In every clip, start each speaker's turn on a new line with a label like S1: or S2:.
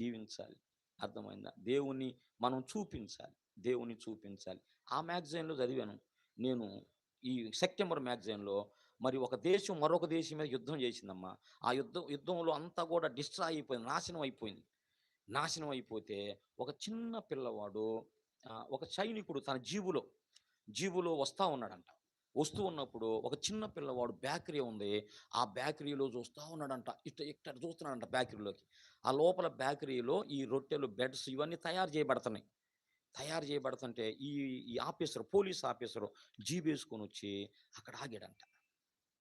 S1: జీవించాలి. అర్థమైందా? దేవుణ్ణి మనం చూపించాలి. దేవుడిని చూపించాలి. ఆ మ్యాగజైన్‌లో చదివాను. నేను ఈ సెప్టెంబర్ మ్యాగజైన్‌లో మరి ఒక దేశం మరొక దేశం మీద యుద్ధం చేసిందమ్మా. ఆ యుద్ధంలో అంతా కూడా డిస్ట్రాయ్ అయిపోయింది. నాశనం అయిపోయింది. నాశనం అయిపోతే ఒక చిన్న పిల్లవాడు ఒక సైనికుడు తన జీబులో వస్తా ఉన్నాడంట. వస్తూ ఉన్నప్పుడు ఒక చిన్న పిల్లవాడు బేకరీ ఉంది. ఆ బేకరీలో చూస్తా ఉన్నాడంట. ఇట్ట చూస్తున్నాడంట బేకరీలోకి. ఆ లోపల బేకరీలో ఈ రొట్టెలు, బ్రెడ్స్ ఇవన్నీ తయారు చేయబడుతున్నాయి. తయారు చేయబడుతుంటే ఈ పోలీస్ ఆఫీసరు జీబేసుకొనొచ్చి అక్కడ ఆగాడంట.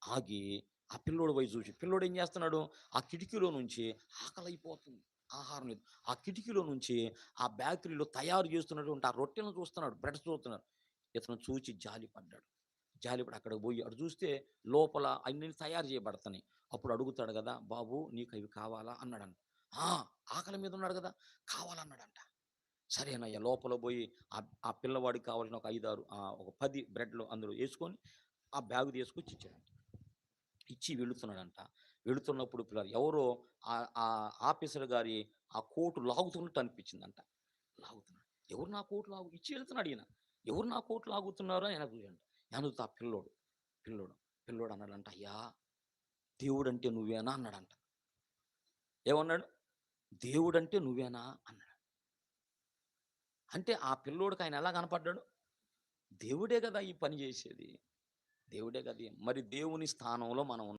S1: ఆగి ఆ పిల్లోడి వైపు చూసి పిల్లోడు ఏం చేస్తున్నాడు? ఆ కిటికీలో నుంచి ఆకలైపోతుంది. ఆహారం లేదు. ఆ కిటికీలో నుంచి ఆ బేకరీలో తయారు చేస్తున్నటువంటి ఆ రొట్టెలను చూస్తున్నాడు. బ్రెడ్స్ చూస్తున్నాడు. ఇతను చూచి జాలిపడ్డాడు. జాలిపడి అక్కడికి పోయి అటు చూస్తే లోపల అన్నీ తయారు చేయబడుతున్నాయి. అప్పుడు అడుగుతాడు గదా! "బాబు నీకవి కావాలా?" అన్నాడంట. ఆ! ఆకలి మీద ఉన్నాడు గదా! కావాలన్నాడంట. సరేనయ్యా లోపల పోయి ఆ పిల్లవాడికి కావాల్సిన ఒక 5, 6 ఒక 10 బ్రెడ్‌లు అందులో యేసుకొని ఆ బ్యాగ్ తీసుకొచ్చి ఇచ్చాడంట. ఇచ్చి వెళుతున్నాడంట. వెళుతున్నప్పుడు ఎవరో ఆ ఆఫీసర్ గారి ఆ కోటు లాగుతున్నట్టు అనిపించిందంట. లాగుతున్నాడు. ఎవరు నా కోట్ ఇచ్చి వెళ్తున్నాడు ఈయన. ఎవరు నా కోట్ లాగుతున్నారు అని వెనక్కి చూసాడంట. వెనక చూస్తే ఆ పిల్లోడు. పిల్లోడు అన్నాడంట, "అయ్యా! దేవుడంటే నువ్వేనా?" అన్నాడంట. ఏమన్నాడు? "దేవుడంటే నువ్వేనా?" అన్నాడు. అంటే ఆ పిల్లోడికి ఆయన ఎలా కనపడ్డాడు? దేవుడే గదా! ఈ పని జేసేది. దేవుడే గదా! మరి దేవుని స్థానంలో మనం